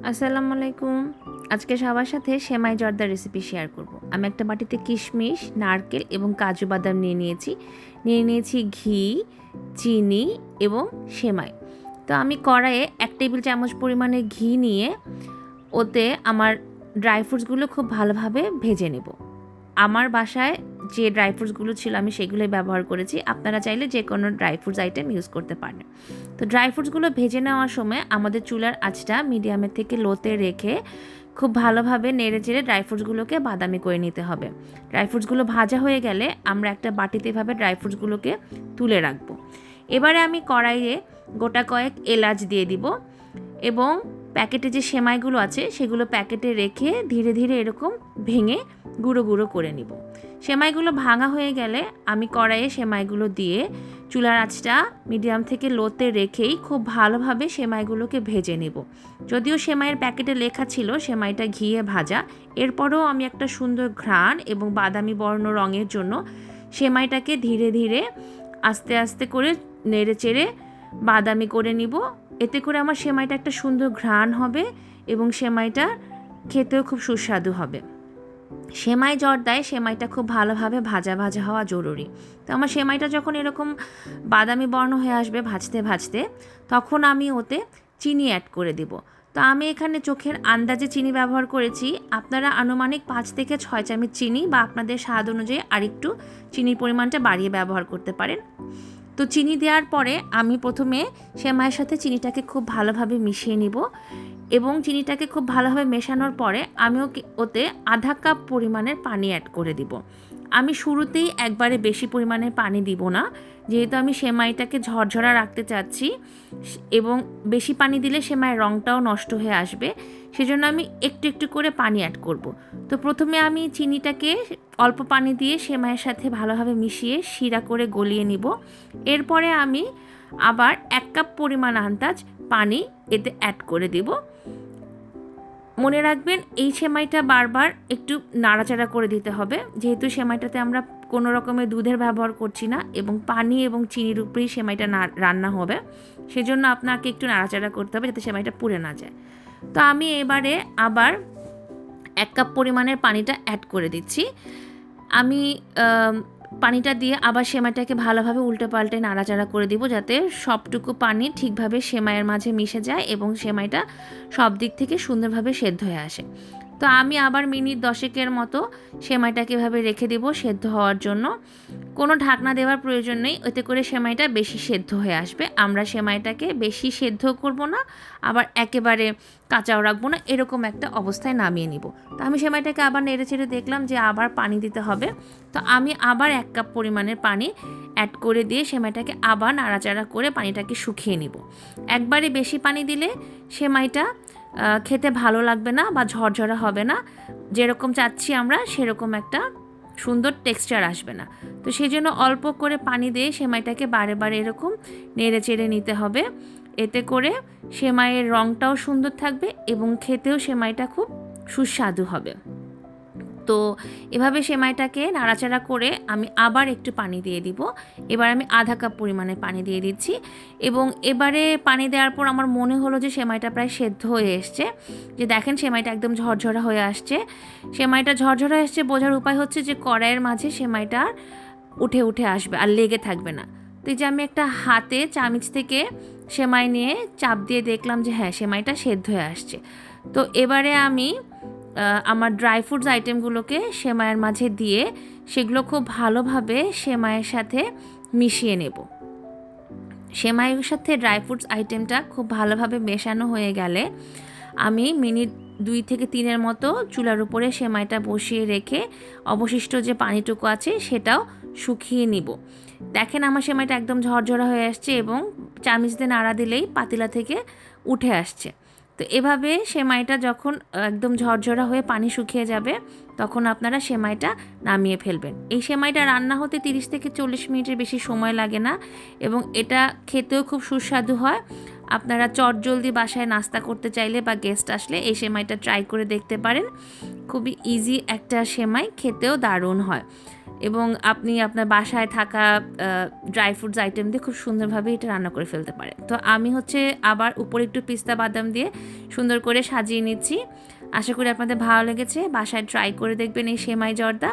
আসসালামু আলাইকুম। আজকে সবার সাথে সেমাই জর্দার রেসিপি শেয়ার করব। আমি একটা বাটিতে কিশমিশ, নারকেল এবং কাজু বাদাম নিয়ে নিয়েছি ঘি, চিনি এবং সেমাই। তো আমি কড়াইয়ে 1 টেবিল চামচ পরিমাণে ঘি নিয়ে ওতে আমার ড্রাই ফ্রুটসগুলো খুব ভালোভাবে ভেজে নেব। আমার বাসায় যে ড্রাই ফ্রুটসগুলো ছিল আমি সেগুলোই ব্যবহার করেছি। আপনারা চাইলে যে কোনো ড্রাই ফ্রুটস আইটেম ইউজ করতে পারেন। তো ড্রাই ফ্রুটসগুলো ভেজে নেওয়ার সময় আমাদের চুলার আঁচটা মিডিয়ামের থেকে লোতে রেখে খুব ভালোভাবে নেড়েচেড়ে ড্রাই ফ্রুটসগুলোকে বাদামি করে নিতে হবে। ড্রাই ফ্রুটসগুলো ভাজা হয়ে গেলে আমরা একটা বাটিতে এভাবে ড্রাই ফ্রুটসগুলোকে তুলে রাখবো। এবারে আমি কড়াইয়ে গোটা কয়েক এলাচ দিয়ে দিব এবং প্যাকেটে যে সেমাইগুলো আছে সেগুলো প্যাকেটে রেখে ধীরে ধীরে এরকম ভেঙে গুঁড়ো গুঁড়ো করে নিব। সেমাইগুলো ভাঙা হয়ে গেলে আমি কড়াইয়ে সেমাইগুলো দিয়ে চুলার আঁচটা মিডিয়াম থেকে লোতে রেখেই খুব ভালোভাবে সেমাইগুলোকে ভেজে নেব। যদিও সেমাইয়ের প্যাকেটে লেখা ছিল সেমাইটা ঘিয়ে ভাজা, এরপরেও আমি একটা সুন্দর ঘ্রাণ এবং বাদামি বর্ণ রঙের জন্য সেমাইটাকে ধীরে ধীরে আস্তে আস্তে করে নেড়ে চেড়ে বাদামি করে নিব। এতে করে আমার সেমাইটা একটা সুন্দর ঘ্রাণ হবে এবং সেমাইটা খেতেও খুব সুস্বাদু হবে। সেমাই জর্দায় সেমাইটা খুব ভালোভাবে ভাজা ভাজা হওয়া জরুরি। তো আমার সেমাইটা যখন এরকম বাদামি বর্ণ হয়ে আসবে ভাজতে ভাজতে, তখন আমি ওতে চিনি অ্যাড করে দিব। তো আমি এখানে চোখের আন্দাজে চিনি ব্যবহার করেছি। আপনারা আনুমানিক 5 থেকে 6 চামচ চিনি বা আপনাদের স্বাদ অনুযায়ী আরেকটু চিনির পরিমাণটা বাড়িয়ে ব্যবহার করতে পারেন। তো চিনি দেওয়ার পরে আমি প্রথমে সেমাইয়ের সাথে চিনিটাকে খুব ভালোভাবে মিশিয়ে নিব এবং চিনিটাকে খুব ভালোভাবে মেশানোর পরে আমিও ওতে আধা কাপ পরিমাণের পানি অ্যাড করে দিব। আমি শুরুতেই একবারে বেশি পরিমাণের পানি দিব না, যেহেতু আমি সেমাইটাকে ঝরঝরা রাখতে চাচ্ছি এবং বেশি পানি দিলে সেমাইয়ের রঙটাও নষ্ট হয়ে আসবে, সেজন্য আমি একটু একটু করে পানি অ্যাড করব। তো প্রথমে আমি চিনিটাকে অল্প পানি দিয়ে সেমাইয়ের সাথে ভালোভাবে মিশিয়ে শিরা করে গলিয়ে নিব। এরপরে আমি আবার 1 কাপ পরিমাণ আন্দাজ পানি এতে অ্যাড করে দিব। মনে রাখবেন এই সেমাইটা বারবার একটু নাড়াচাড়া করে দিতে হবে, যেহেতু সেমাইটাতে আমরা কোনো রকমের দুধের ব্যবহার করছি না এবং পানি এবং চিনির উপরেই সেমাইটা রান্না হবে, সেজন্য আপনাকে একটু নাড়াচাড়া করতে হবে যাতে সেমাইটা পুড়ে না যায়। তো আমি এবারে আবার 1 কাপ পরিমাণের পানিটা অ্যাড করে দিচ্ছি। আমি পানিটা দিয়ে আবার সেমাইটাকে ভালোভাবে উল্টে পাল্টে নাড়াচাড়া করে দিব যাতে সবটুকু পানি ঠিকভাবে সেমাইয়ের মাঝে মিশে যায় এবং সেমাইটা সব দিক থেকে সুন্দরভাবে সেদ্ধ হয়ে আসে। তো আমি আবার মিনিট 10 মতো সেমাইটাকে এভাবে রেখে দেব সেদ্ধ হওয়ার জন্য। কোনো ঢাকনা দেওয়ার প্রয়োজন নেই, এতে করে সেমাইটা বেশি সেদ্ধ হয়ে আসবে। আমরা সেমাইটাকে বেশি সেদ্ধ করব না, আবার একেবারে কাঁচাও রাখবো না, এরকম একটা অবস্থায় নামিয়ে নিব। তো আমি সেমাইটাকে আবার নেড়ে চেড়ে দেখলাম যে আবার পানি দিতে হবে। তো আমি আবার 1 কাপ পরিমাণের পানি অ্যাড করে দিয়ে সেমাইটাকে আবার নাড়াচাড়া করে পানিটাকে শুকিয়ে নিব। একবারে বেশি পানি দিলে সেমাইটা খেতে ভালো লাগবে না বা ঝরঝরা হবে না, যেরকম চাচ্ছি আমরা সেরকম একটা সুন্দর টেক্সচার আসবে না। তো সেই জন্য অল্প করে পানি দিয়ে সেমাইটাকে বারে বারে এরকম নেড়ে চেড়ে নিতে হবে। এতে করে সেমাইয়ের রঙটাও সুন্দর থাকবে এবং খেতেও সেমাইটা খুব সুস্বাদু হবে। তো এভাবে সেমাইটাকে নাড়াচাড়া করে আমি আবার একটু পানি দিয়ে দিব। এবার আমি আধা কাপ পরিমাণে পানি দিয়ে দিচ্ছি এবং এবারে পানি দেওয়ার পর আমার মনে হলো যে সেমাইটা প্রায় সেদ্ধ হয়ে এসছে। যে দেখেন সেমাইটা একদম ঝরঝরা হয়ে আসছে। সেমাইটা ঝরঝরা এসছে বোঝার উপায় হচ্ছে যে কড়াইয়ের মাঝে সেমাইটা উঠে উঠে আসবে আর লেগে থাকবে না। তো এই যে আমি একটা হাতে চামচ থেকে সেমাই নিয়ে চাপ দিয়ে দেখলাম যে হ্যাঁ সেমাইটা সেদ্ধ হয়ে আসছে। তো এবারে আমি আমার ড্রাই ফ্রুটস আইটেমগুলোকে সেমাইয়ের মাঝে দিয়ে সেগুলো খুব ভালোভাবে সেমাইয়ের সাথে মিশিয়ে নেব। সেমাইয়ের সাথে ড্রাই ফ্রুটস আইটেমটা খুব ভালোভাবে মেশানো হয়ে গেলে আমি মিনিট 2 থেকে 3 মতো চুলার উপরে সেমাইটা বসিয়ে রেখে অবশিষ্ট যে পানিটুকু আছে সেটাও শুকিয়ে নিব। দেখেন আমার সেমাইটা একদম ঝরঝরা হয়ে আসছে এবং চামচ দিয়ে নাড়া দিলেই পাতিলা থেকে উঠে আসছে। তো এভাবে সেমাইটা যখন একদম ঝরঝরা হয়ে পানি শুকিয়ে যাবে তখন আপনারা সেমাইটা নামিয়ে ফেলবেন। এই সেমাইটা রান্না হতে 30 থেকে 40 মিনিটের বেশি সময় লাগে না এবং এটা খেতেও খুব সুস্বাদু হয়। আপনারা চটজলদি বাসায় নাস্তা করতে চাইলে বা গেস্ট আসলে এই সেমাইটা ট্রাই করে দেখতে পারেন। খুবই ইজি একটা সেমাই, খেতেও দারুণ হয়। এবং আপনি আপনার বাসায় থাকা ড্রাই ফ্রুটস আইটেম দিয়ে খুব সুন্দরভাবে এটা রান্না করে ফেলতে পারেন। তো আমি হচ্ছে আবার উপরে একটু পিস্তা বাদাম দিয়ে সুন্দর করে সাজিয়ে নিচ্ছি। আশা করি আপনাদের ভালো লেগেছে, বাসায় ট্রাই করে দেখবেন এই সেমাই জর্দা।